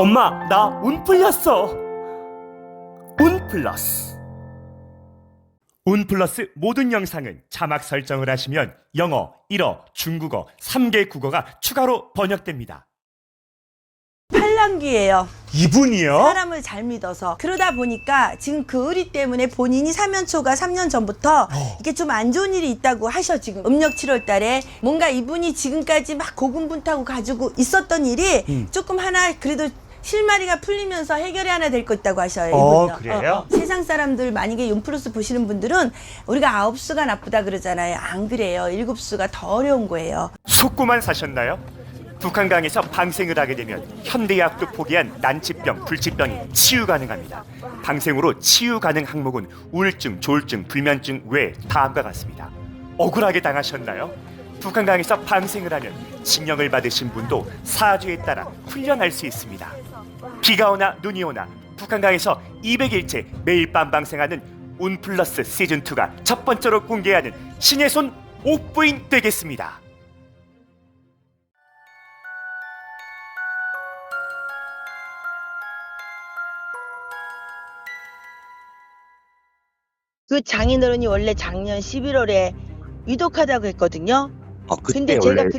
엄마, 나 운 풀렸어. 운 플러스. 운 플러스 모든 영상은 자막 설정을 하시면 영어, 일어, 중국어 3개 국어가 추가로 번역됩니다. 팔랑귀예요. 이분이요? 사람을 잘 믿어서 그러다 보니까 지금 그 의리 때문에 본인이 사면초가 3년 전부터 이게 좀 안 좋은 일이 있다고 하셔. 지금 음력 7월 달에 뭔가 이분이 지금까지 막 고군분투하고 가지고 있었던 일이 조금 하나 그래도 실마리가 풀리면서 해결이 하나 될 거 있다고 하셔요. 이분요. 그래요? 세상 사람들 만약에 윤플러스 보시는 분들은 우리가 9수가 나쁘다 그러잖아요. 안 그래요. 7수가 더 어려운 거예요. 속고만 사셨나요? 북한강에서 방생을 하게 되면 현대의학도 포기한 난치병, 불치병이 치유 가능합니다. 방생으로 치유 가능 항목은 우울증, 조울증, 불면증 외 다음과 같습니다. 억울하게 당하셨나요? 북한강에서 방생을 하면 징역을 받으신 분도 사주에 따라 훈련할 수 있습니다. 비가 오나 눈이 오나 북한강에서 200일째 매일 밤 방생하는 운 플러스 시즌2가 첫 번째로 공개하는 신의 손 옥부인 되겠습니다. 그 장인어른이 원래 작년 11월에 위독하다고 했거든요. 그때 근데 제가 원래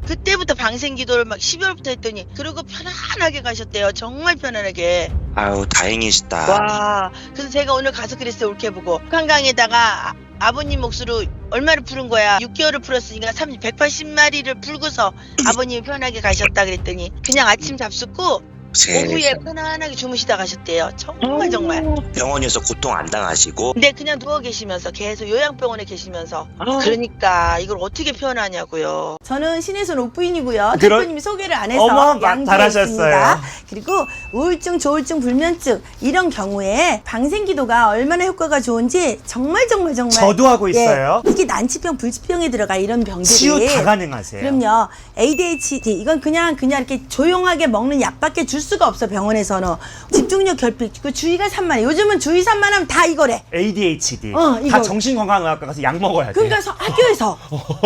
그때부터 방생 기도를 막 12월부터 했더니 그리고 편안하게 가셨대요. 정말 편안하게. 아유 다행이시다. 와. 그래서 제가 오늘 가서 그랬어요. 옳게 보고. 한강에다가 아버님 몫으로 얼마를 푸른 거야? 6개월을 풀었으니까 180마리를 풀고서 아버님이 편하게 가셨다 그랬더니 그냥 아침 잡숫고 오후에 편안하게 주무시다 가셨대요. 정말 정말. 병원에서 고통 안 당하시고. 근데 그냥 누워 계시면서 계속 요양병원에 계시면서 그러니까 이걸 어떻게 표현하냐고요. 저는 신혜선 옥부인이고요. 대표님이 소개를 안 해서 양주했습니다. 그리고 우울증, 조울증, 불면증 이런 경우에 방생기도가 얼마나 효과가 좋은지 정말 저도 하고 있어요. 예, 이게 난치병, 불치병에 들어가 이런 병들이 치유 다 가능하세요. 그럼요. ADHD 이건 그냥 이렇게 조용하게 먹는 약밖에 줄 수가 없어. 병원에서는 집중력 결핍 그 주의가 산만해. 요즘은 주의 산만하면 다 이거래. ADHD 이거. 다 정신건강의학과 가서 약 먹어야 돼. 그러니까 학교에서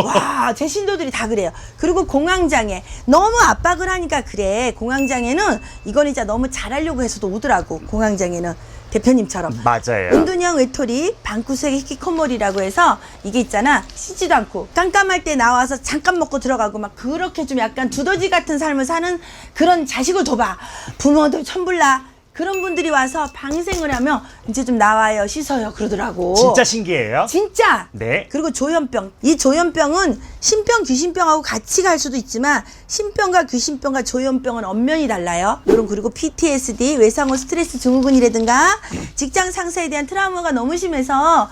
와, 제 신도들이 다 그래요. 그리고 공황장애 너무 압박을 하니까 그래. 공황장애는 이건 이제 너무 잘하려고 해서도 오더라고. 공황장애는 대표님처럼. 맞아요. 은둔형 외톨이 방구석의 히키코모리라고 해서 이게 있잖아. 쉬지도 않고 깜깜할 때 나와서 잠깐 먹고 들어가고 막 그렇게 좀 약간 두더지 같은 삶을 사는 그런 자식을 둬봐. 부모들 천불나 그런 분들이 와서 방생을 하면 이제 좀 나와요, 씻어요 그러더라고. 진짜 신기해요. 진짜. 네. 그리고 조현병. 이 조현병은 신병, 귀신병하고 같이 갈 수도 있지만 신병과 귀신병과 조현병은 엄연히 달라요. 그리고 PTSD, 외상후 스트레스 증후군이라든가 직장 상사에 대한 트라우마가 너무 심해서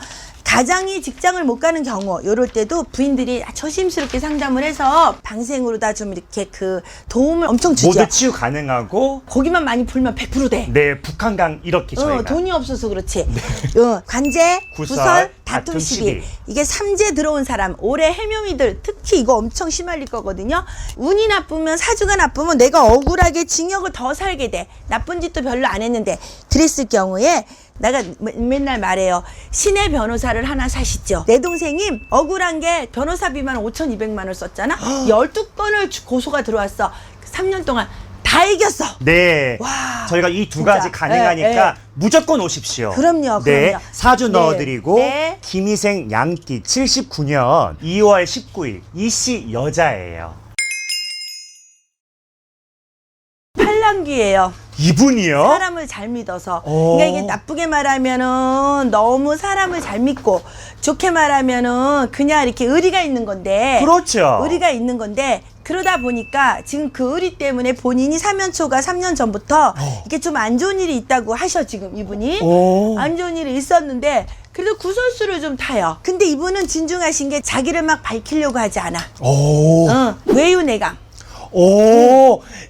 가장이 직장을 못 가는 경우 이럴 때도 부인들이 조심스럽게 상담을 해서 방생으로 다 좀 이렇게 그 도움을 엄청 주죠. 모두 치유 가능하고 고기만 많이 풀면 100% 돼. 네, 북한강 이렇게 저희가 돈이 없어서 그렇지. 관제, 구설, 다툼 시비. 이게 삼재 들어온 사람, 올해 해묘미들 특히 이거 엄청 심할릴 거거든요. 운이 나쁘면 사주가 나쁘면 내가 억울하게 징역을 더 살게 돼. 나쁜 짓도 별로 안 했는데 그랬을 경우에 내가 맨날 말해요. 신의 변호사를 하나 사시죠. 내 동생이 억울한 게 변호사비만 5,200만 원 썼잖아. 12건을 고소가 들어왔어. 3년 동안 다 이겼어. 네. 와, 저희가 이 두 진짜. 가지 가능하니까 무조건 오십시오. 그럼요. 네. 사주 네. 넣어드리고 네. 김희생 양띠 79년 2월 19일 이씨 여자예요. 팔랑귀예요. 이분이요? 사람을 잘 믿어서. 그러니까 이게 나쁘게 말하면은 너무 사람을 잘 믿고 좋게 말하면은 그냥 이렇게 의리가 있는 건데. 그렇죠. 의리가 있는 건데 그러다 보니까 지금 그 의리 때문에 본인이 사면초가 3년 전부터 이게 좀 안 좋은 일이 있다고 하셔. 지금 이분이 안 좋은 일이 있었는데 그래도 구설수를 좀 타요. 근데 이분은 진중하신 게 자기를 막 밝히려고 하지 않아. 외유내강.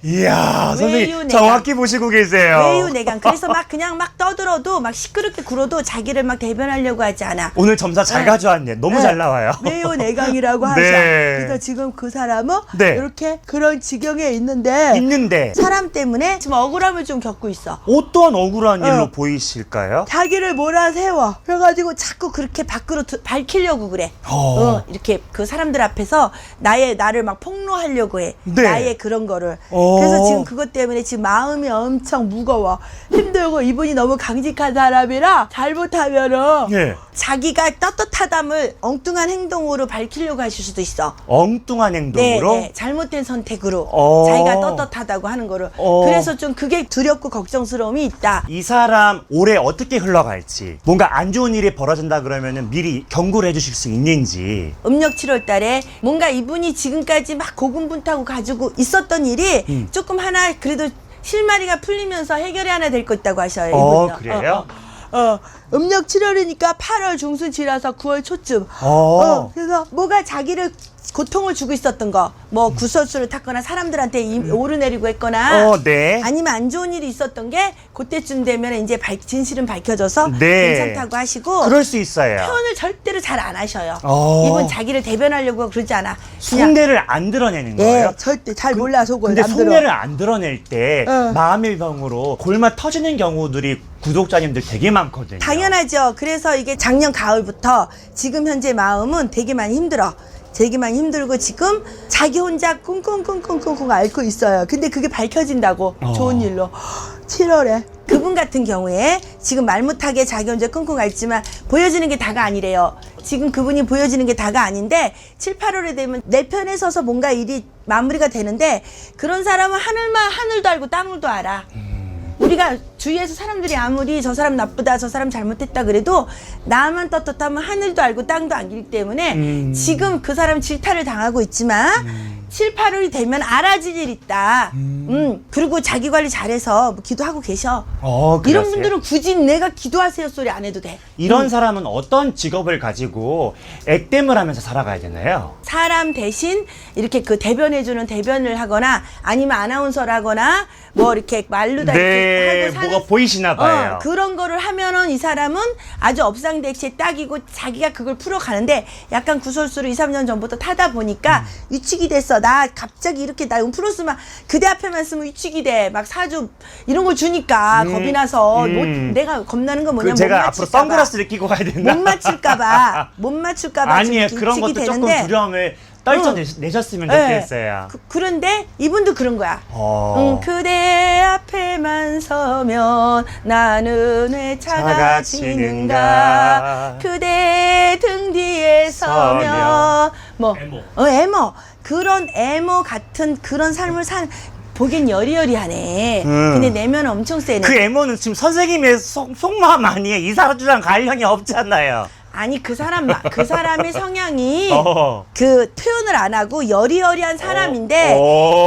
이야, 선생님 외유내강. 정확히 보시고 계세요. 외유내강. 그래서 막 그냥 막 떠들어도 막 시끄럽게 굴어도 자기를 막 대변하려고 하지 않아. 오늘 점사 잘 가져왔네. 너무 잘 나와요. 외유내강이라고 하죠. 네. 그래서 지금 그 사람은 네. 이렇게 그런 지경에 있는데 사람 때문에 지금 억울함을 좀 겪고 있어. 어떠한 억울한 일로 보이실까요? 자기를 몰아세워. 그래가지고 자꾸 그렇게 밖으로 밝히려고 그래. 이렇게 그 사람들 앞에서 나를 막 폭로하려고 해. 네. 아예 그런 거를. 어. 그래서 지금 그것 때문에 지금 마음이 엄청 무거워. 힘들고 이분이 너무 강직한 사람이라 잘못하면은 예. 자기가 떳떳하담을 엉뚱한 행동으로 밝히려고 하실 수도 있어. 엉뚱한 행동으로? 네, 잘못된 선택으로 어. 자기가 떳떳하다고 하는 거를. 어. 그래서 좀 그게 두렵고 걱정스러움이 있다. 이 사람 올해 어떻게 흘러갈지, 뭔가 안 좋은 일이 벌어진다 그러면은 미리 경고를 해주실 수 있는지. 음력 7월 달에 뭔가 이분이 지금까지 막 고군분투하고 가지고 있었던 일이 조금 하나 그래도 실마리가 풀리면서 해결이 하나 될 거 있다고 하셔요. 이분요. 그래요? 음력 7월이니까 8월 중순 지나서 9월 초쯤. 그래서 뭐가 자기를 고통을 주고 있었던 거, 뭐 구설수를 탔거나 사람들한테 오르내리고 했거나, 네. 아니면 안 좋은 일이 있었던 게 그때쯤 되면 이제 진실은 밝혀져서 네. 괜찮다고 하시고. 그럴 수 있어요. 표현을 절대로 잘 안 하셔요. 어. 이분 자기를 대변하려고 그러지 않아. 속내를 안 드러내는 예, 거예요? 절대 잘 몰라 속을. 근데 남들은. 속내를 안 드러낼 때 어. 마음의 병으로 골마 터지는 경우들이 구독자님들 되게 많거든요. 당연하죠. 그래서 이게 작년 가을부터 지금 현재 마음은 되게 많이 힘들어. 되게 많이 힘들고 지금 자기 혼자 꿍꿍꿍꿍꿍 앓고 있어요. 근데 그게 밝혀진다고. 좋은 일로. 7월에. 그분 같은 경우에 지금 말 못하게 자기 혼자 끙끙 앓지만 보여지는 게 다가 아니래요. 지금 그분이 보여지는 게 다가 아닌데 7, 8월에 되면 내 편에 서서 뭔가 일이 마무리가 되는데 그런 사람은 하늘도 알고 땅도 알아. 우리가 주위에서 사람들이 아무리 저 사람 나쁘다, 저 사람 잘못했다 그래도 나만 떳떳하면 하늘도 알고 땅도 알기 때문에 지금 그 사람 질타를 당하고 있지만 7, 8월이 되면 알아질 일 있다. 그리고 자기 관리 잘해서 뭐 기도하고 계셔. 이런 그러세요? 분들은 굳이 내가 기도하세요 소리 안 해도 돼. 이런 사람은 어떤 직업을 가지고 액땜을 하면서 살아가야 되나요? 사람 대신 이렇게 그 대변해주는 대변을 하거나 아니면 아나운서를 하거나 뭐 이렇게 말로다 이렇게 하고 사는 뭐가 보이시나 봐요. 그런 거를 하면은 이 사람은 아주 업상대치에 딱이고 자기가 그걸 풀어가는데 약간 구설수를 2, 3년 전부터 타다 보니까 위축이 됐어. 나 갑자기 이렇게 나 플러스만 그대 앞에만 쓰면 위축이 돼. 막 사주 이런 걸 주니까 겁이 나서 내가 겁나는 건 뭐냐면 제가 앞으로 선글라스를 끼고 가야 된다. 못 맞출까봐 아니에요. 지금 그런 위축이 것도 조금 되는데 두려움을 떨쳐내셨으면 좋겠어요. 그런데 이분도 그런 거야. 어. 그대 앞에만 서면 나는 왜 작아지는가. 그대 등 뒤에 서면 뭐 애모 그런 애모 같은 그런 삶을 보긴 여리여리하네. 근데 내면은 엄청 세네. 그 애모는 지금 선생님의 속마음 아니에요. 이 사람들랑 관련이 없잖아요. 아니 그 사람의 성향이 어. 그 표현을 안 하고 여리여리한 사람인데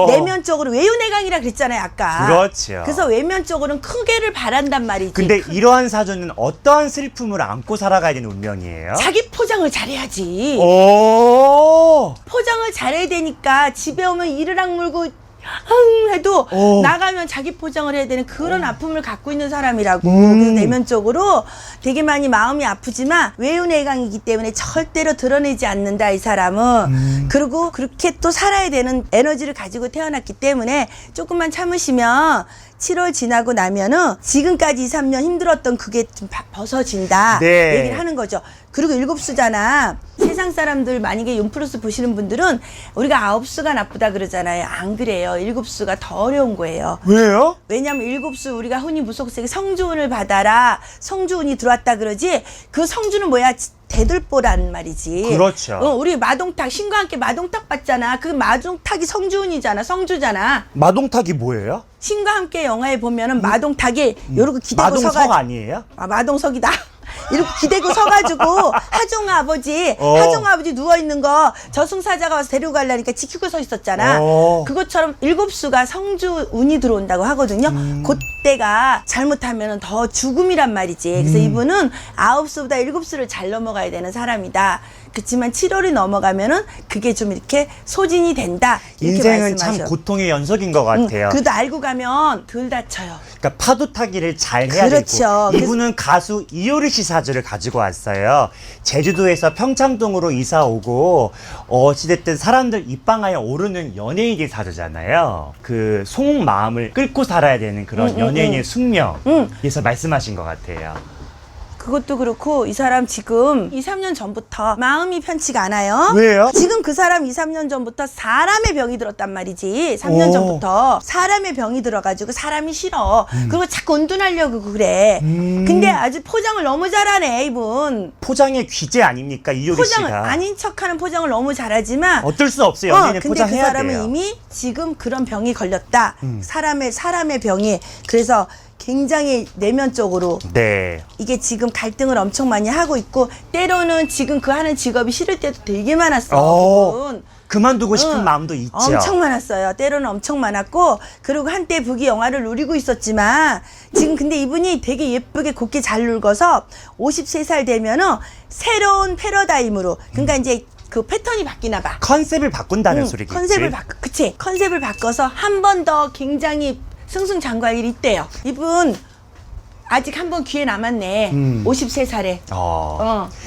내면적으로 외유내강이라 그랬잖아요 아까. 그렇죠. 그래서 외면적으로는 크게를 바란단 말이지. 근데 이러한 사주는 어떠한 슬픔을 안고 살아가야 되는 운명이에요? 자기 포장을 잘해야지. 오. 포장을 잘해야 되니까 집에 오면 이를 악물고 해도 나가면 자기 포장을 해야 되는 그런 아픔을 갖고 있는 사람이라고. 그래서 내면적으로 되게 많이 마음이 아프지만 외유내강이기 때문에 절대로 드러내지 않는다 이 사람은. 그리고 그렇게 또 살아야 되는 에너지를 가지고 태어났기 때문에 조금만 참으시면 7월 지나고 나면은 지금까지 2, 3년 힘들었던 그게 좀 벗어진다. 네. 얘기를 하는 거죠. 그리고 7수잖아. 세상 사람들 만약에 윤플러스 보시는 분들은 우리가 9수가 나쁘다 그러잖아요. 안 그래요. 7수가 더 어려운 거예요. 왜요? 왜냐면 7수 우리가 흔히 무속세계 성주운을 받아라. 성주운이 들어왔다 그러지. 그 성주는 뭐야? 대들보란 말이지. 그렇죠. 우리 마동탁 신과 함께 마동탁 봤잖아. 그 마동탁이 성주운이잖아. 성주잖아. 마동탁이 뭐예요? 신과 함께 영화에 보면은 마동탁이 요렇게 기대고 마동석 서가지고 아니에요? 마동석이다. 이렇게 기대고 서가지고 하종 아버지 누워 있는 거 저승사자가 와서 데리고 가려니까 지키고 서 있었잖아. 그것처럼 7수가 성주 운이 들어온다고 하거든요. 그때가 잘못하면 더 죽음이란 말이지. 그래서 이분은 9수보다 7수를 잘 넘어가야 되는 사람이다. 그렇지만 7월이 넘어가면은 그게 좀 이렇게 소진이 된다. 이렇게 인생은 말씀하셔. 참 고통의 연속인 것 같아요. 그래도 알고 가면 덜 다쳐요. 그러니까 파도 타기를 잘 해야 그렇죠. 되고 이분은 가수 이효리 씨 사주를 가지고 왔어요. 제주도에서 평창동으로 이사 오고 어찌됐든 사람들 입방아에 오르는 연예인의 사주잖아요. 그 속마음을 끌고 살아야 되는 그런 연예인의 숙명. 그래서 말씀하신 것 같아요. 그것도 그렇고 이 사람 지금 2, 3년 전부터 마음이 편치가 않아요. 왜요? 지금 그 사람 2, 3년 전부터 사람의 병이 들었단 말이지. 3년 오. 전부터 사람의 병이 들어가지고 사람이 싫어. 그리고 자꾸 은둔하려고 그래. 근데 아주 포장을 너무 잘하네 이분. 포장의 귀재 아닙니까 이효리 포장을 씨가? 아닌 척하는 포장을 너무 잘하지만 어쩔 수 없어요. 연예인은 근데 그 포장해야 사람은 돼요. 이미 지금 그런 병이 걸렸다. 사람의 병이. 그래서 굉장히 내면적으로 네. 이게 지금 갈등을 엄청 많이 하고 있고 때로는 지금 그 하는 직업이 싫을 때도 되게 많았어. 그분. 그만두고 싶은 응. 마음도 있죠. 엄청 많았어요. 때로는 엄청 많았고 그리고 한때 부귀 영화를 누리고 있었지만 지금 근데 이분이 되게 예쁘게 곱게 잘 늙어서 53살 되면은 새로운 패러다임으로 그러니까 이제 그 패턴이 바뀌나 봐. 컨셉을 바꾼다는 소리겠지. 그치. 컨셉을 바꿔서 한 번 더 굉장히 승승장구할 일이 있대요. 이분 아직 한 번 기회 남았네. 53살에.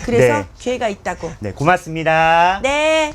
그래서 네. 기회가 있다고. 네, 고맙습니다. 네.